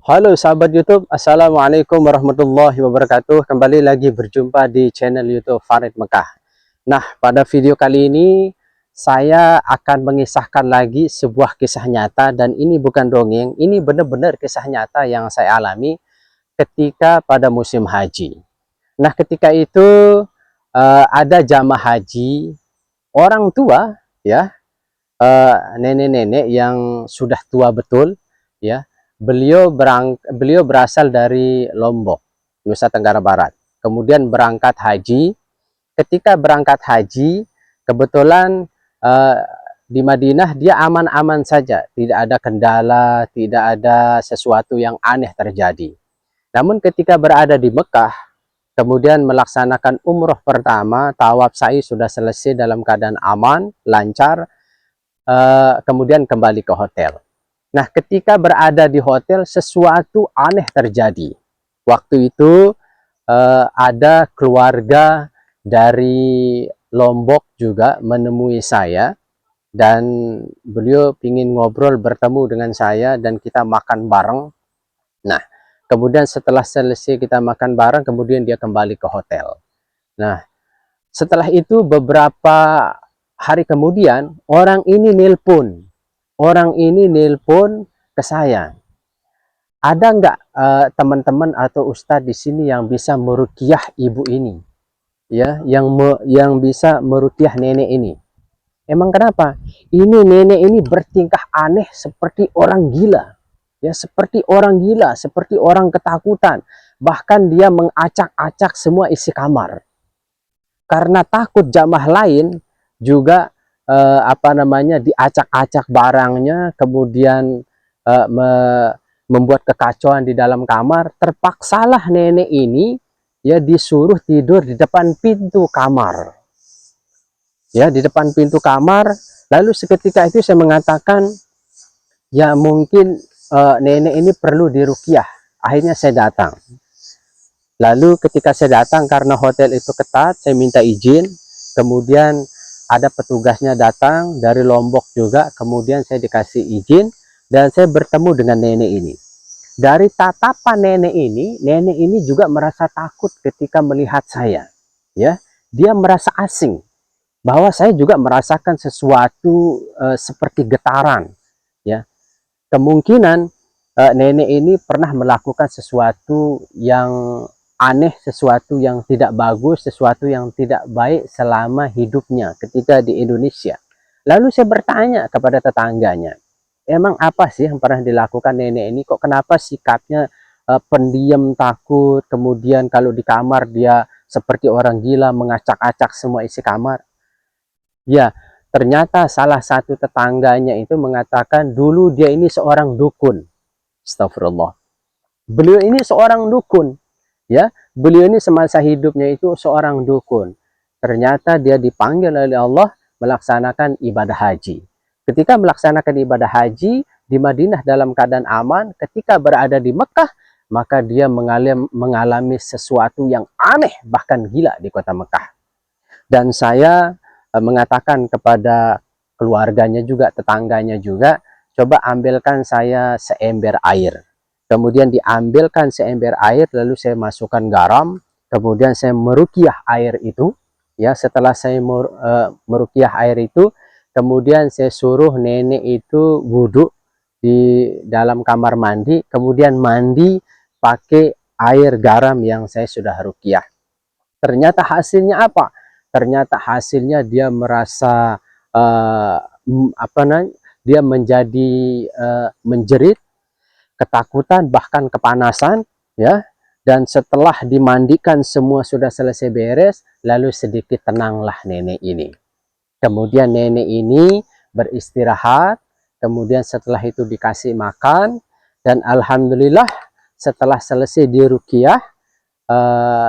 Halo sahabat YouTube, Assalamualaikum warahmatullahi wabarakatuh. Kembali lagi berjumpa di channel YouTube Farid Mekah. Nah, pada video kali ini saya akan mengisahkan lagi sebuah kisah nyata, dan ini bukan dongeng, ini benar-benar kisah nyata yang saya alami ketika pada musim haji. Nah, ketika itu ada jamaah haji, orang tua ya, nenek-nenek yang sudah tua betul ya. Beliau berasal dari Lombok, Nusa Tenggara Barat. Kemudian berangkat haji. Ketika berangkat haji, kebetulan uh, di Madinah dia aman-aman saja, tidak ada kendala, tidak ada sesuatu yang aneh terjadi. Namun ketika berada di Mekah, kemudian melaksanakan umroh pertama, tawaf sa'i sudah selesai dalam keadaan aman, lancar, kemudian kembali ke hotel. Nah, ketika berada di hotel, sesuatu aneh terjadi. Waktu itu ada keluarga dari Lombok juga menemui saya, dan beliau ingin ngobrol bertemu dengan saya dan kita makan bareng. Nah, kemudian setelah selesai kita makan bareng, kemudian dia kembali ke hotel. Nah, setelah itu beberapa hari kemudian orang ini nelpon ke saya. Ada nggak teman-teman atau ustadz di sini yang bisa meruqyah ibu ini, ya, yang bisa meruqyah nenek ini? Emang kenapa? Ini nenek ini bertingkah aneh seperti orang gila, ya, seperti orang gila, seperti orang ketakutan. Bahkan dia mengacak-acak semua isi kamar karena takut jamaah lain juga diacak-acak barangnya, kemudian membuat kekacauan di dalam kamar. Terpaksalah nenek ini ya disuruh tidur di depan pintu kamar, ya, di depan pintu kamar. Lalu seketika itu saya mengatakan, ya mungkin nenek ini perlu diruqyah. Akhirnya saya datang. Lalu ketika saya datang, karena hotel itu ketat, saya minta izin. Kemudian ada petugasnya datang dari Lombok juga, kemudian saya dikasih izin dan saya bertemu dengan nenek ini. Dari tatapan nenek ini juga merasa takut ketika melihat saya, ya. Dia merasa asing, bahwa saya juga merasakan sesuatu seperti getaran, ya. Kemungkinan nenek ini pernah melakukan sesuatu yang aneh, sesuatu yang tidak bagus, sesuatu yang tidak baik selama hidupnya ketika di Indonesia. Lalu saya bertanya kepada tetangganya, emang apa sih yang pernah dilakukan nenek ini? Kok kenapa sikapnya pendiam, takut, kemudian kalau di kamar dia seperti orang gila, mengacak-acak semua isi kamar? Ya, ternyata salah satu tetangganya itu mengatakan dulu dia ini seorang dukun. Astagfirullah. Beliau ini seorang dukun, ya. Beliau ini semasa hidupnya itu seorang dukun. Ternyata dia dipanggil oleh Allah melaksanakan ibadah haji. Ketika melaksanakan ibadah haji di Madinah dalam keadaan aman, ketika berada di Mekah, maka dia mengalami sesuatu yang aneh, bahkan gila di kota Mekah. Dan saya mengatakan kepada keluarganya juga, tetangganya juga, coba ambilkan saya seember air. Kemudian diambilkan seember air, lalu saya masukkan garam, kemudian saya meruqyah air itu. Ya, setelah saya meruqyah air itu, kemudian saya suruh nenek itu wudhu di dalam kamar mandi, kemudian mandi pakai air garam yang saya sudah ruqyah. Ternyata hasilnya apa? Ternyata hasilnya dia merasa uh, dia menjadi menjerit, ketakutan, bahkan kepanasan, ya. Dan setelah dimandikan semua sudah selesai beres, lalu sedikit tenanglah nenek ini. Kemudian nenek ini beristirahat, kemudian setelah itu dikasih makan, dan alhamdulillah setelah selesai diruqyah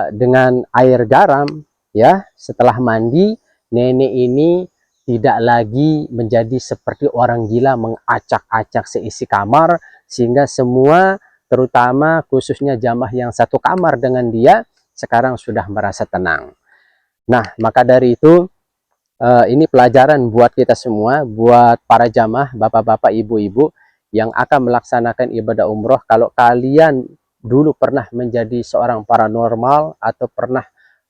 dengan air garam, ya, setelah mandi, nenek ini tidak lagi menjadi seperti orang gila mengacak-acak seisi kamar, sehingga semua, terutama khususnya jamaah yang satu kamar dengan dia, sekarang sudah merasa tenang. Nah, maka dari itu ini pelajaran buat kita semua, buat para jamaah, bapak-bapak, ibu-ibu, yang akan melaksanakan ibadah umroh, kalau kalian dulu pernah menjadi seorang paranormal atau pernah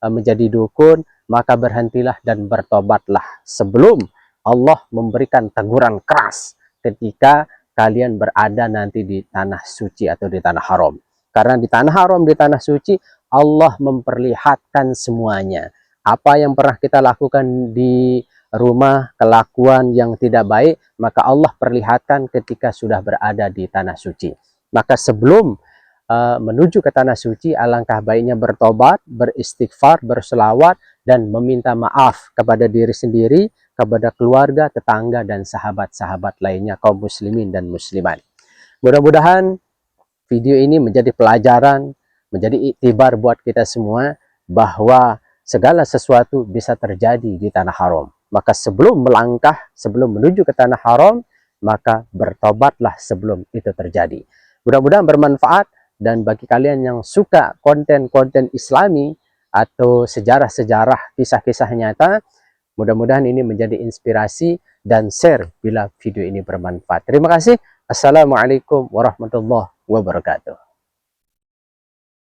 menjadi dukun, maka berhentilah dan bertobatlah sebelum Allah memberikan teguran keras ketika kalian berada nanti di tanah suci atau di tanah haram. Karena di tanah haram, di tanah suci, Allah memperlihatkan semuanya. Apa yang pernah kita lakukan di rumah, kelakuan yang tidak baik, maka Allah perlihatkan ketika sudah berada di tanah suci. Maka sebelum menuju ke tanah suci, alangkah baiknya bertobat, beristighfar, berselawat, dan meminta maaf kepada diri sendiri, kepada keluarga, tetangga, dan sahabat-sahabat lainnya, kaum muslimin dan muslimat. Mudah-mudahan video ini menjadi pelajaran, menjadi iktibar buat kita semua bahwa segala sesuatu bisa terjadi di tanah haram. Maka sebelum melangkah, sebelum menuju ke tanah haram, maka bertobatlah sebelum itu terjadi. Mudah-mudahan bermanfaat, dan bagi kalian yang suka konten-konten Islami atau sejarah-sejarah, kisah-kisah nyata, mudah-mudahan ini menjadi inspirasi, dan share bila video ini bermanfaat. Terima kasih. Assalamualaikum warahmatullahi wabarakatuh.